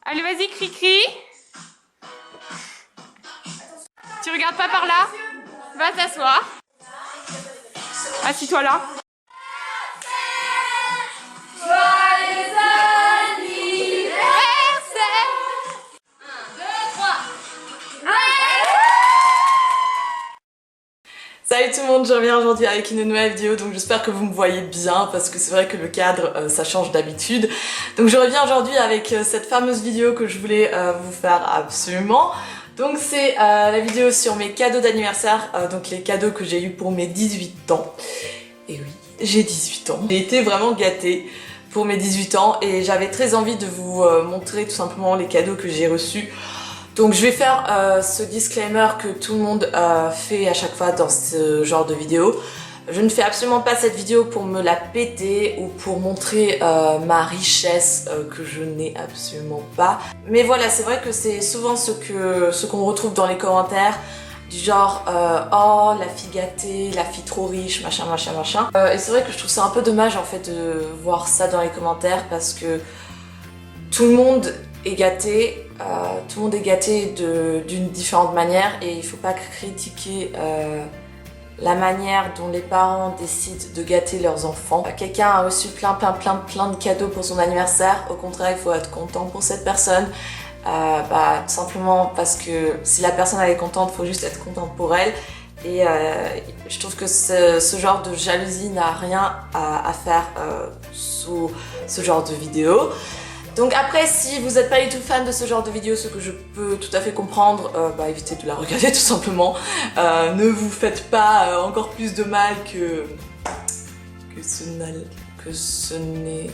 Allez, vas-y, cri-cri. Tu regardes pas par là? Va t'asseoir. Assis-toi là. Joyeux anniversaire. 1, 2, 3. Salut tout le monde, je reviens aujourd'hui avec une nouvelle vidéo, donc j'espère que vous me voyez bien parce que c'est vrai que le cadre ça change d'habitude. Donc je reviens aujourd'hui avec cette fameuse vidéo que je voulais vous faire absolument. Donc c'est la vidéo sur mes cadeaux d'anniversaire, donc les cadeaux que j'ai eu pour mes 18 ans. Et oui, j'ai 18 ans. J'ai été vraiment gâtée pour mes 18 ans et j'avais très envie de vous montrer tout simplement les cadeaux que j'ai reçus. Donc je vais faire ce disclaimer que tout le monde fait à chaque fois dans ce genre de vidéo. Je ne fais absolument pas cette vidéo pour me la péter ou pour montrer ma richesse que je n'ai absolument pas. Mais voilà, c'est vrai que c'est souvent ce qu'on retrouve dans les commentaires. Du genre oh la fille gâtée, la fille trop riche, machin machin machin. Et c'est vrai que je trouve ça un peu dommage en fait de voir ça dans les commentaires parce que tout le monde est gâté. Tout le monde est gâté d'une différente manière et il faut pas critiquer la manière dont les parents décident de gâter leurs enfants. Quelqu'un a reçu plein de cadeaux pour son anniversaire, au contraire il faut être content pour cette personne. Tout simplement parce que si la personne elle est contente, il faut juste être contente pour elle. Et je trouve que ce genre de jalousie n'a rien à faire sous ce genre de vidéo. Donc après, si vous n'êtes pas du tout fan de ce genre de vidéo, ce que je peux tout à fait comprendre, évitez de la regarder tout simplement. Ne vous faites pas encore plus de mal que ce n'est...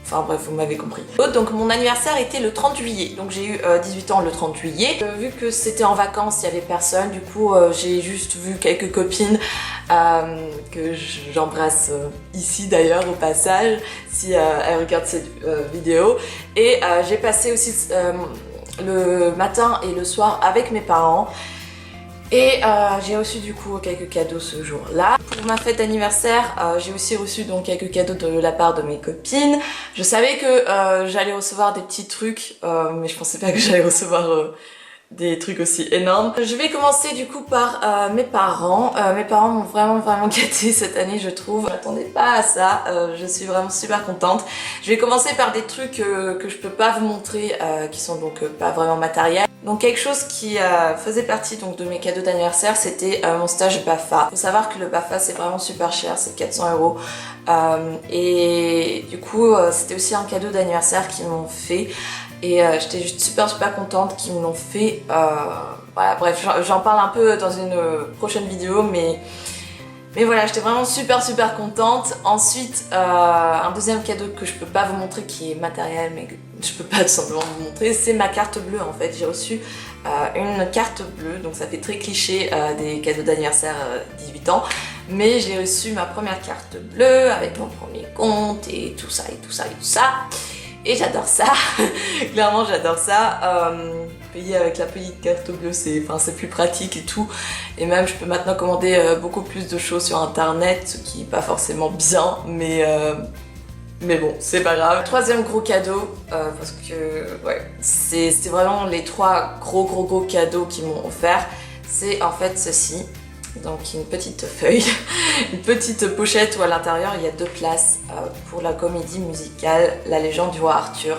Enfin bref, vous m'avez compris. Donc mon anniversaire était le 30 juillet, donc j'ai eu 18 ans le 30 juillet. Vu que c'était en vacances, il n'y avait personne, du coup j'ai juste vu quelques copines que j'embrasse ici d'ailleurs au passage, si elles regardent cette vidéo. Et j'ai passé aussi le matin et le soir avec mes parents. Et j'ai reçu du coup quelques cadeaux ce jour-là. Pour ma fête d'anniversaire, j'ai aussi reçu donc quelques cadeaux de la part de mes copines. Je savais que j'allais recevoir des petits trucs, mais je pensais pas que j'allais recevoir des trucs aussi énormes. Je vais commencer du coup par mes parents. Mes parents m'ont vraiment gâtée cette année, je trouve. Je m'attendais pas à ça, je suis vraiment super contente. Je vais commencer par des trucs que je peux pas vous montrer, qui sont donc pas vraiment matériels. Donc quelque chose qui faisait partie donc de mes cadeaux d'anniversaire, c'était mon stage BAFA. Faut savoir que le BAFA c'est vraiment super cher, c'est 400 €. Et du coup c'était aussi un cadeau d'anniversaire qu'ils m'ont fait. Et j'étais juste super contente qu'ils me l'ont fait. Voilà, bref, j'en parle un peu dans une prochaine vidéo, mais voilà, j'étais vraiment super contente. Ensuite, un deuxième cadeau que je peux pas vous montrer, qui est matériel, mais que je peux pas tout simplement vous montrer, c'est ma carte bleue en fait. J'ai reçu une carte bleue, donc ça fait très cliché des cadeaux d'anniversaire 18 ans. Mais j'ai reçu ma première carte bleue avec mon premier compte et tout ça. Et j'adore ça, clairement j'adore ça. Payer avec la petite carte bleue, c'est plus pratique et tout. Et même je peux maintenant commander beaucoup plus de choses sur internet, ce qui n'est pas forcément bien, mais bon, c'est pas grave. Troisième gros cadeau, parce que ouais, c'est vraiment les trois gros cadeaux qu'ils m'ont offert. C'est en fait ceci. Donc une petite feuille, une petite pochette où à l'intérieur il y a 2 places pour la comédie musicale La Légende du roi Arthur.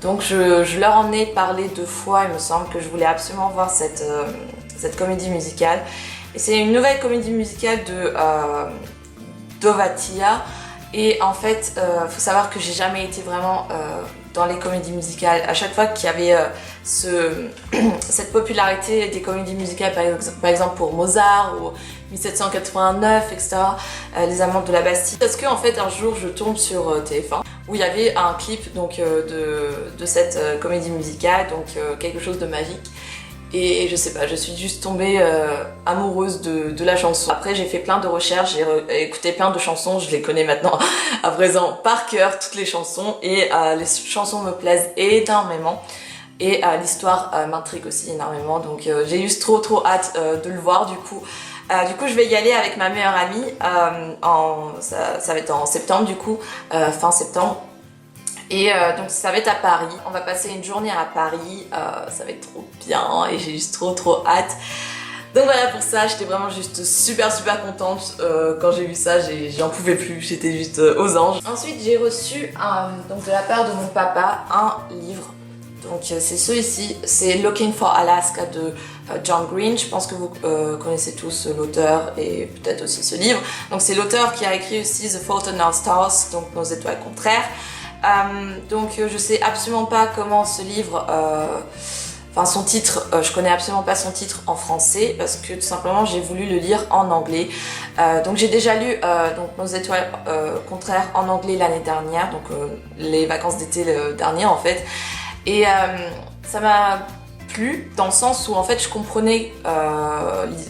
Donc je leur en ai parlé 2 fois, il me semble que je voulais absolument voir cette comédie musicale. Et c'est une nouvelle comédie musicale de Dovatia. Et en fait, faut savoir que j'ai jamais été vraiment dans les comédies musicales. À chaque fois qu'il y avait cette popularité des comédies musicales, par exemple pour Mozart ou 1789, etc., Les Amantes de la Bastille. Parce que en fait, un jour, je tombe sur TF1 où il y avait un clip donc de cette comédie musicale, donc quelque chose de magique. Et je sais pas, je suis juste tombée amoureuse de la chanson. Après j'ai fait plein de recherches, j'ai écouté plein de chansons, je les connais maintenant à présent par cœur, toutes les chansons. Et les chansons me plaisent énormément. Et l'histoire m'intrigue aussi énormément. Donc j'ai juste trop hâte de le voir du coup. Je vais y aller avec ma meilleure amie, ça va être en septembre du coup, fin septembre. Et donc ça va être à Paris, on va passer une journée à Paris, ça va être trop bien et j'ai juste trop hâte. Donc voilà, pour ça j'étais vraiment juste super contente quand j'ai vu ça, j'en pouvais plus, j'étais juste aux anges. Ensuite j'ai reçu donc de la part de mon papa un livre, donc c'est celui-ci, c'est Looking for Alaska de John Green. Je pense que vous connaissez tous l'auteur et peut-être aussi ce livre. Donc c'est l'auteur qui a écrit aussi The Fault in Our Stars, donc Nos étoiles contraires. Donc je sais absolument pas comment ce livre, enfin son titre, je connais absolument pas son titre en français parce que tout simplement j'ai voulu le lire en anglais. Donc j'ai déjà lu donc Nos étoiles contraires en anglais l'année dernière, donc les vacances d'été dernier en fait. Et ça m'a plu dans le sens où en fait je comprenais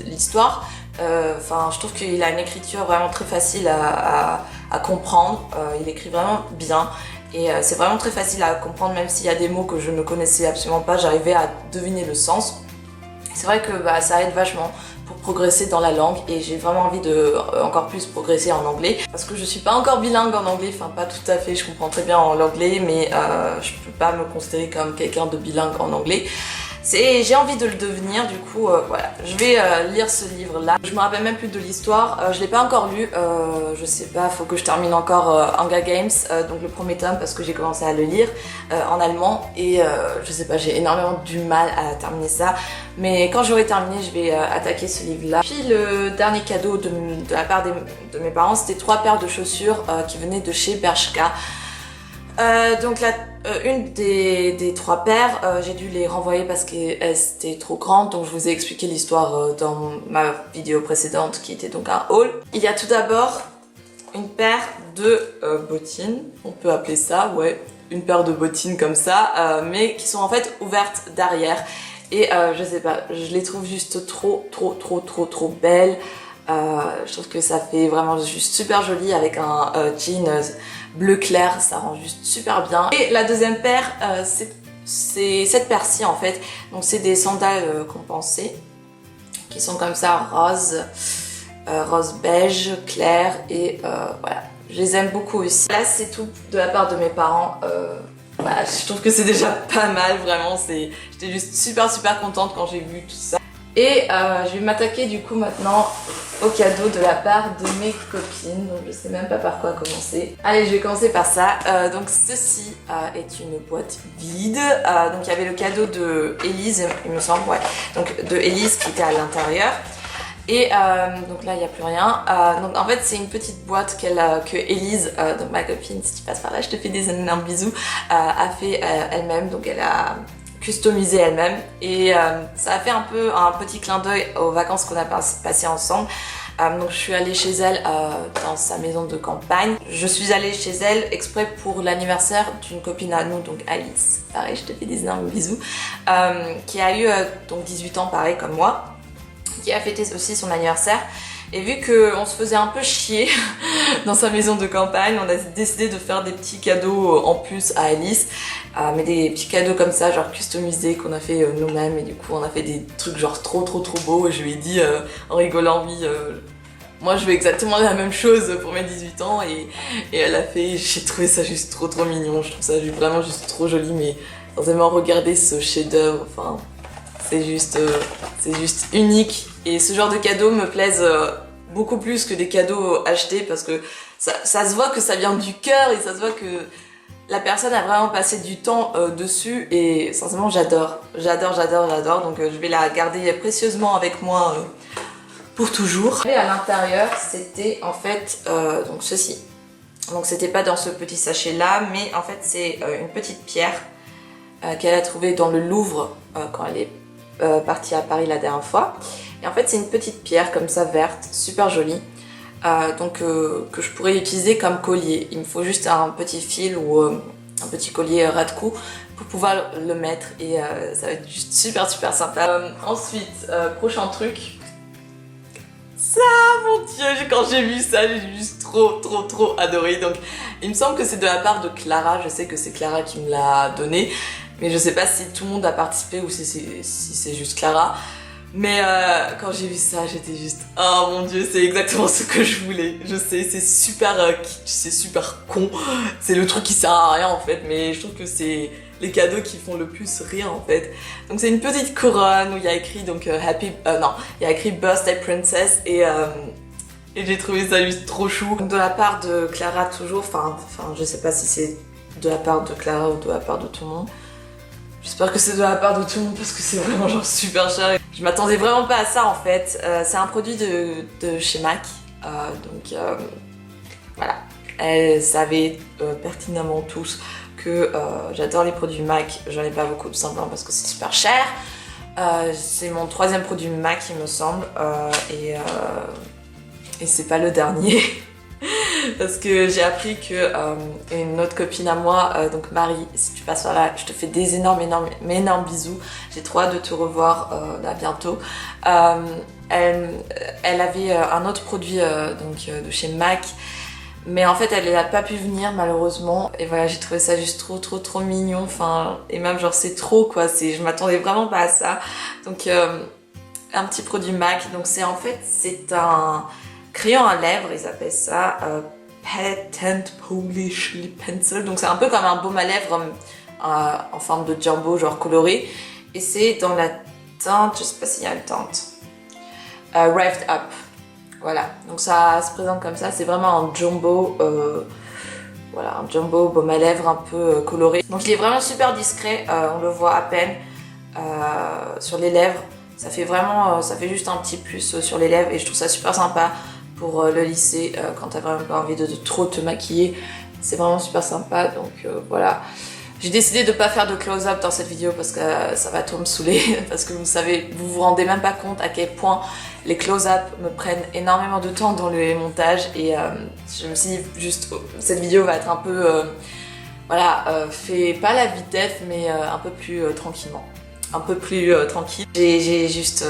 l'histoire. Enfin, je trouve qu'il a une écriture vraiment très facile à comprendre. Il écrit vraiment bien. Et c'est vraiment très facile à comprendre, même s'il y a des mots que je ne connaissais absolument pas, j'arrivais à deviner le sens. C'est vrai que ça aide vachement pour progresser dans la langue et j'ai vraiment envie de encore plus progresser en anglais. Parce que je suis pas encore bilingue en anglais, enfin pas tout à fait, je comprends très bien l'anglais, mais je peux pas me considérer comme quelqu'un de bilingue en anglais. J'ai envie de le devenir, du coup voilà, je vais lire ce livre là. Je me rappelle même plus de l'histoire, je l'ai pas encore lu, je sais pas, faut que je termine encore Hunger Games, donc le premier tome parce que j'ai commencé à le lire en allemand et je sais pas, j'ai énormément du mal à terminer ça, mais quand j'aurai terminé je vais attaquer ce livre là. Puis le dernier cadeau de la part de mes parents, c'était 3 paires de chaussures qui venaient de chez Bershka. Donc une des 3 paires, j'ai dû les renvoyer parce qu'elles étaient trop grandes, donc je vous ai expliqué l'histoire dans ma vidéo précédente qui était donc un haul. Il y a tout d'abord une paire de bottines, on peut appeler ça, ouais, une paire de bottines comme ça, mais qui sont en fait ouvertes derrière et je sais pas, je les trouve juste trop belles. Je trouve que ça fait vraiment juste super joli avec un jean bleu clair, ça rend juste super bien. Et la deuxième paire, c'est cette paire-ci en fait, donc c'est des sandales compensées qui sont comme ça rose beige clair et voilà, je les aime beaucoup aussi. Là c'est tout de la part de mes parents. Voilà, je trouve que c'est déjà pas mal, vraiment, j'étais juste super contente quand j'ai vu tout ça. Et je vais m'attaquer du coup maintenant au cadeau de la part de mes copines, donc je sais même pas par quoi commencer. Allez, je vais commencer par ça. Donc ceci est une boîte vide, donc il y avait le cadeau de Elise, il me semble, ouais, donc de Elise qui était à l'intérieur. Et donc là il n'y a plus rien. Donc en fait c'est une petite boîte que Elise, donc ma copine, si tu passes par là, je te fais des énormes bisous, a fait elle-même, donc elle a customisé elle-même et ça a fait un peu un petit clin d'œil aux vacances qu'on a passées ensemble. Donc je suis allée chez elle dans sa maison de campagne. Je suis allée chez elle exprès pour l'anniversaire d'une copine à nous, donc Alice, pareil, je te fais des énormes bisous, qui a eu donc 18 ans pareil comme moi, qui a fêté aussi son anniversaire. Et vu qu'on se faisait un peu chier dans sa maison de campagne, on a décidé de faire des petits cadeaux en plus à Alice. Mais des petits cadeaux comme ça, genre customisés, qu'on a fait nous-mêmes. Et du coup, on a fait des trucs genre trop beaux. Et je lui ai dit en rigolant, oui, moi je veux exactement la même chose pour mes 18 ans. Et elle a fait, j'ai trouvé ça juste trop mignon. Je trouve ça vraiment juste trop joli. Mais vraiment, regardez ce chef-d'œuvre, enfin, c'est juste unique. Et ce genre de cadeaux me plaisent beaucoup plus que des cadeaux achetés parce que ça se voit que ça vient du cœur et ça se voit que la personne a vraiment passé du temps dessus et sincèrement j'adore. Donc je vais la garder précieusement avec moi pour toujours. Et à l'intérieur c'était en fait donc ceci. Donc c'était pas dans ce petit sachet là, mais en fait c'est une petite pierre qu'elle a trouvée dans le Louvre quand elle est partie à Paris la dernière fois. Et en fait c'est une petite pierre comme ça verte, super jolie, donc que je pourrais utiliser comme collier. Il me faut juste un petit fil ou un petit collier ras de cou pour pouvoir le mettre et ça va être juste super sympa. Ensuite, prochain truc, ça, mon dieu, quand j'ai vu ça, j'ai juste trop adoré. Donc il me semble que c'est de la part de Clara, je sais que c'est Clara qui me l'a donné, mais je sais pas si tout le monde a participé ou si c'est juste Clara. Mais quand j'ai vu ça, j'étais juste oh mon dieu, c'est exactement ce que je voulais. Je sais, c'est super kitsch, c'est super con, c'est le truc qui sert à rien en fait, mais je trouve que c'est les cadeaux qui font le plus rire en fait. Donc c'est une petite couronne où il y a écrit donc il y a écrit Birthday Princess et j'ai trouvé ça juste trop chou. De la part de Clara toujours, enfin je sais pas si c'est de la part de Clara ou de la part de tout le monde. J'espère que c'est de la part de tout le monde parce que c'est vraiment genre super cher. Je m'attendais vraiment pas à ça en fait. C'est un produit de chez MAC. Voilà. Elles savaient pertinemment tous que j'adore les produits MAC. J'en ai pas beaucoup tout simplement parce que c'est super cher. C'est mon 3e produit MAC il me semble. Et c'est pas le dernier. Parce que j'ai appris que une autre copine à moi, donc Marie, si tu passes par là, je te fais des énormes bisous. J'ai trop hâte de te revoir là bientôt. Elle avait un autre produit de chez MAC, mais en fait elle n'a pas pu venir malheureusement. Et voilà, j'ai trouvé ça juste trop mignon. Enfin, et même genre c'est trop quoi. Je m'attendais vraiment pas à ça. Donc un petit produit MAC. Donc c'est un crayon à lèvres, ils appellent ça Patent Polish Lip Pencil. Donc c'est un peu comme un baume à lèvres en forme de jumbo, genre coloré. Et c'est dans la teinte, je sais pas s'il y a une teinte, Revved Up. Voilà, donc ça se présente comme ça, c'est vraiment un jumbo, voilà, un jumbo baume à lèvres un peu coloré. Donc il est vraiment super discret, on le voit à peine sur les lèvres. Ça fait juste un petit plus sur les lèvres et je trouve ça super sympa pour le lycée quand t'as vraiment pas envie de trop te maquiller. C'est vraiment super sympa, donc voilà. J'ai décidé de pas faire de close-up dans cette vidéo parce que ça va trop me saouler parce que vous vous rendez même pas compte à quel point les close-up me prennent énormément de temps dans le montage et je me suis dit juste cette vidéo va être un peu fait pas à la vitesse mais un peu plus tranquillement. Un peu plus tranquille. J'ai juste...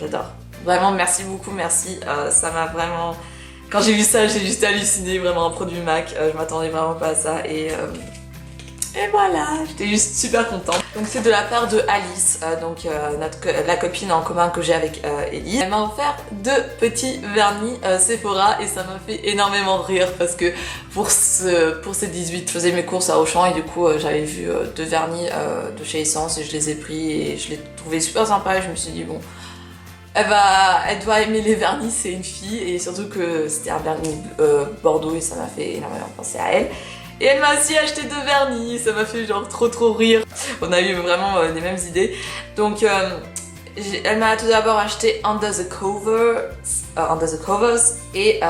j'adore. Vraiment, merci beaucoup, merci. Ça m'a vraiment... Quand j'ai vu ça, j'ai juste halluciné. Vraiment, un produit MAC. Je m'attendais vraiment pas à ça. Et voilà, j'étais juste super contente. Donc c'est de la part de Alice, la copine en commun que j'ai avec Elise. Elle m'a offert 2 petits vernis Sephora et ça m'a fait énormément rire parce que pour ces 18, je faisais mes courses à Auchan et du coup j'avais vu 2 vernis de chez Essence et je les ai pris et je les trouvais super sympas et je me suis dit bon, elle doit aimer les vernis, c'est une fille et surtout que c'était un vernis Bordeaux et ça m'a fait énormément penser à elle. Et elle m'a aussi acheté 2 vernis, ça m'a fait genre trop rire. On a eu vraiment les mêmes idées. Donc elle m'a tout d'abord acheté Under the Covers et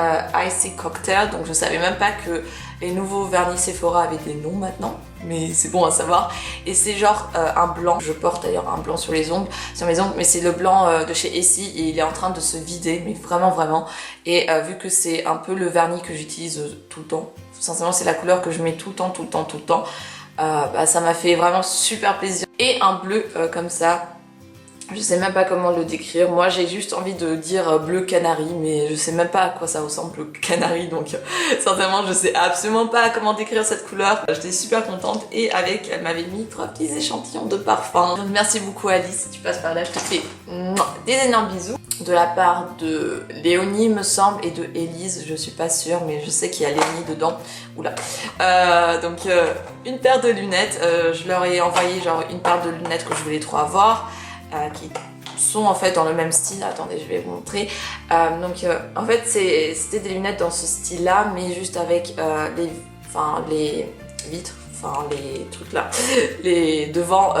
Icy Cocktail. Donc je savais même pas que les nouveaux vernis Sephora avaient des noms maintenant, mais c'est bon à savoir. Et c'est genre un blanc, je porte d'ailleurs un blanc sur mes ongles, mais c'est le blanc de chez Essie et il est en train de se vider, mais vraiment. Et vu que c'est un peu le vernis que j'utilise tout le temps, sincèrement c'est la couleur que je mets tout le temps, ça m'a fait vraiment super plaisir. Et un bleu comme ça, je sais même pas comment le décrire. Moi j'ai juste envie de dire bleu canari, mais je sais même pas à quoi ça ressemble le canari, donc sincèrement je sais absolument pas comment décrire cette couleur. J'étais super contente et elle m'avait mis 3 petits échantillons de parfum. Donc merci beaucoup Alice, si tu passes par là je te fais des énormes bisous. De la part de Léonie me semble et de Élise, je suis pas sûre mais je sais qu'il y a Léonie dedans. Oula. Donc une paire de lunettes, je leur ai envoyé genre une paire de lunettes que je voulais trop avoir. Qui sont en fait dans le même style. Attendez, je vais vous montrer. En fait, c'était des lunettes dans ce style-là, mais juste avec les vitres, les trucs là, les devants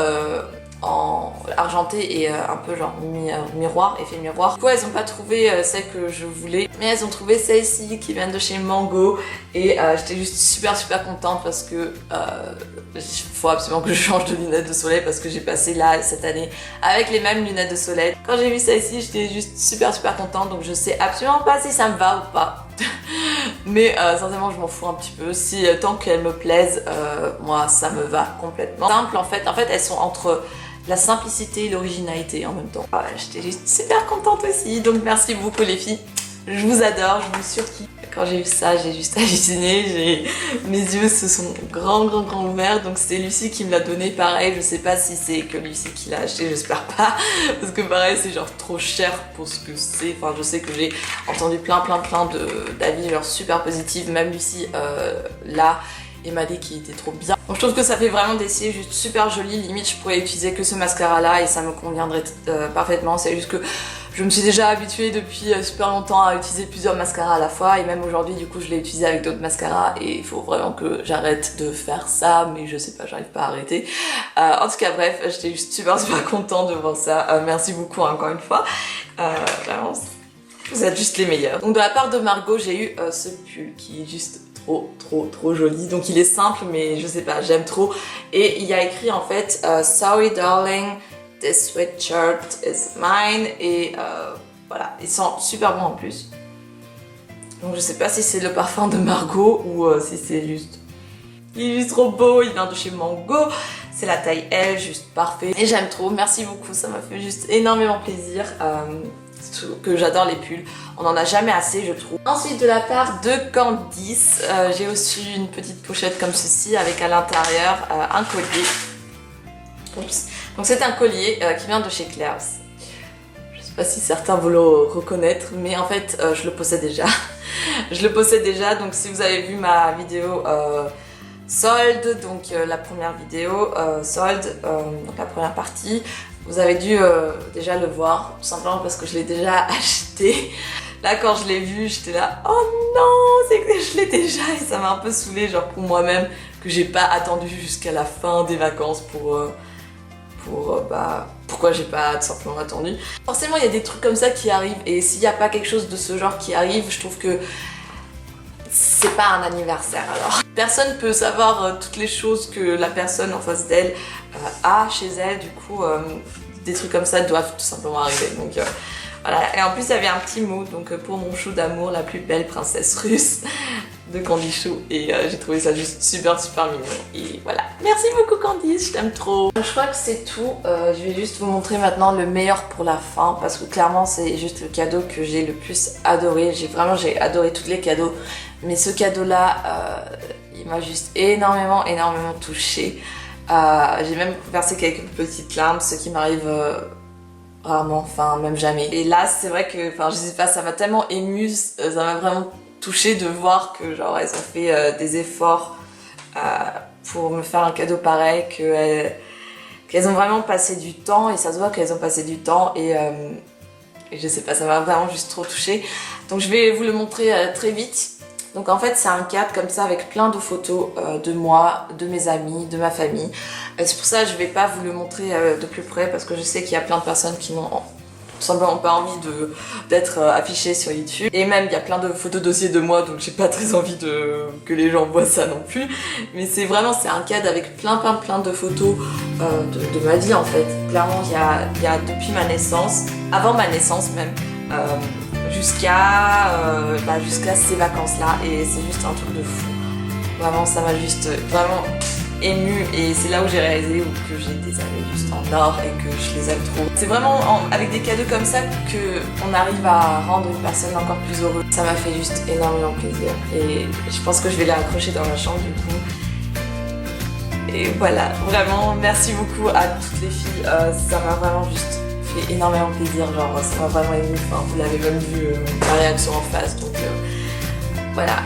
en argenté et un peu genre miroir, effet miroir. Du coup, elles n'ont pas trouvé celle que je voulais, mais elles ont trouvé celle-ci qui vient de chez Mango et j'étais juste super contente parce que il faut absolument que je change de lunettes de soleil parce que j'ai passé là cette année avec les mêmes lunettes de soleil. Quand j'ai vu celle-ci, j'étais juste super contente, donc je sais absolument pas si ça me va ou pas. Mais sincèrement je m'en fous un petit peu, si tant qu'elles me plaisent, moi ça me va complètement. Simple en fait elles sont entre la simplicité et l'originalité en même temps. J'étais juste super contente aussi, donc merci beaucoup les filles, je vous adore, je vous surkiffe. quand j'ai vu ça, j'ai juste halluciné, mes yeux se sont grand ouverts. Donc c'est Lucie qui me l'a donné, pareil, je sais pas si c'est que Lucie qui l'a acheté, j'espère pas, parce que pareil c'est genre trop cher pour ce que c'est. Enfin je sais que j'ai entendu plein d'avis genre super positifs, même Lucie là, et m'a dit qu'il était trop bien. Donc je trouve que ça fait vraiment des cils juste super jolis, limite je pourrais utiliser que ce mascara là et ça me conviendrait parfaitement. C'est juste que je me suis déjà habituée depuis super longtemps à utiliser plusieurs mascaras à la fois et même aujourd'hui du coup je l'ai utilisé avec d'autres mascaras et il faut vraiment que j'arrête de faire ça, mais je sais pas, j'arrive pas à arrêter. En tout cas bref, j'étais juste super contente de voir ça. Merci beaucoup encore une fois. Vraiment, vous êtes juste les meilleurs. Donc de la part de Margot, j'ai eu ce pull qui est juste trop joli. Donc il est simple mais je sais pas, j'aime trop. Et il y a écrit en fait Sorry darling, this sweatshirt is mine. Et voilà, il sent super bon en plus. Donc je sais pas si c'est le parfum de Margot ou si c'est juste... Il est juste trop beau, il vient de chez Mango. C'est la taille L, juste parfait. Et j'aime trop, merci beaucoup, ça m'a fait juste énormément plaisir. Que j'adore les pulls, on en a jamais assez je trouve. Ensuite de la part de Candice, j'ai reçu une petite pochette comme ceci avec à l'intérieur un collier. Oups. Donc c'est un collier qui vient de chez Claire's. Je sais pas si certains vont le reconnaître, mais en fait je le possède déjà. Je le possède déjà, donc si vous avez vu ma vidéo solde, donc la première vidéo solde, donc la première partie, vous avez dû déjà le voir, tout simplement parce que je l'ai déjà acheté. Là quand je l'ai vu, j'étais là, oh non, c'est que je l'ai déjà, et ça m'a un peu saoulée, genre pour moi-même, que j'ai pas attendu jusqu'à la fin des vacances pourquoi j'ai pas tout simplement attendu. Forcément il y a des trucs comme ça qui arrivent, et s'il n'y a pas quelque chose de ce genre qui arrive, je trouve que c'est pas un anniversaire alors. Personne peut savoir toutes les choses que la personne en face d'elle a chez elle, du coup des trucs comme ça doivent tout simplement arriver. Donc voilà, et en plus il y avait un petit mot, donc pour mon chou d'amour, la plus belle princesse russe de Candy Chou, et j'ai trouvé ça juste super mignon. Et voilà, merci beaucoup Candice, je t'aime trop. Je crois que c'est tout, je vais juste vous montrer maintenant le meilleur pour la fin, parce que clairement c'est juste le cadeau que j'ai le plus adoré. J'ai adoré tous les cadeaux, mais ce cadeau là il m'a juste énormément touchée. J'ai même versé quelques petites larmes, ce qui m'arrive rarement, enfin même jamais. Et là c'est vrai que, enfin je sais pas, ça m'a tellement émue, ça m'a vraiment touchée de voir que genre elles ont fait des efforts pour me faire un cadeau pareil, qu'elles ont vraiment passé du temps, et ça se voit qu'elles ont passé du temps, et je sais pas, ça m'a vraiment juste trop touchée. Donc je vais vous le montrer très vite. Donc en fait c'est un cadre comme ça avec plein de photos de moi, de mes amis, de ma famille. C'est pour ça que je vais pas vous le montrer de plus près, parce que je sais qu'il y a plein de personnes qui n'ont tout simplement pas envie d'être affichées sur YouTube. Et même il y a plein de photos dossiers de moi, donc j'ai pas très envie que les gens voient ça non plus. Mais c'est un cadre avec plein de photos de ma vie en fait. Clairement il y a depuis ma naissance, avant ma naissance même, jusqu'à ces vacances là, et c'est juste un truc de fou. Vraiment ça m'a juste vraiment émue, et c'est là où j'ai réalisé que j'ai des amis juste en or et que je les aime trop. C'est vraiment avec des cadeaux comme ça qu'on arrive à rendre une personne encore plus heureuse. Ça m'a fait juste énormément plaisir, et je pense que je vais les accrocher dans ma chambre du coup. Et voilà, vraiment merci beaucoup à toutes les filles, ça m'a vraiment juste fait énormément plaisir, genre ça m'a vraiment ému, enfin vous l'avez même vu ma réaction en face, donc voilà.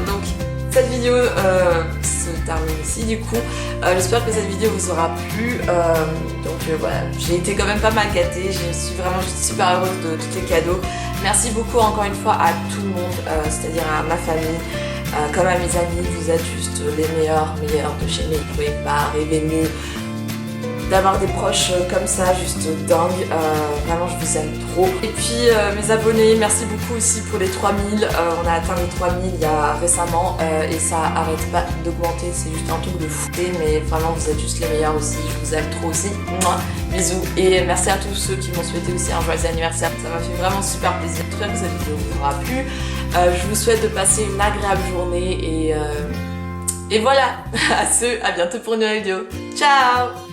Donc cette vidéo se termine ici du coup. J'espère que cette vidéo vous aura plu. Donc voilà, j'ai été quand même pas mal gâtée, je suis vraiment juste super heureuse de tous les cadeaux. Merci beaucoup encore une fois à tout le monde, c'est-à-dire à ma famille, comme à mes amis, vous êtes juste les meilleurs de chez moi. Vous pouvez pas rêver mieux d'avoir des proches comme ça, juste dingue. Vraiment je vous aime trop. Et puis mes abonnés, merci beaucoup aussi pour les 3000. On a atteint les 3000 il y a récemment, et ça arrête pas d'augmenter, c'est juste un truc de fou. Mais vraiment vous êtes juste les meilleurs aussi, je vous aime trop aussi. Mouah, bisous, et merci à tous ceux qui m'ont souhaité aussi un joyeux anniversaire, ça m'a fait vraiment super plaisir. J'espère que cette vidéo vous aura plu. Je vous souhaite de passer une agréable journée, et voilà. À bientôt pour une nouvelle vidéo. Ciao.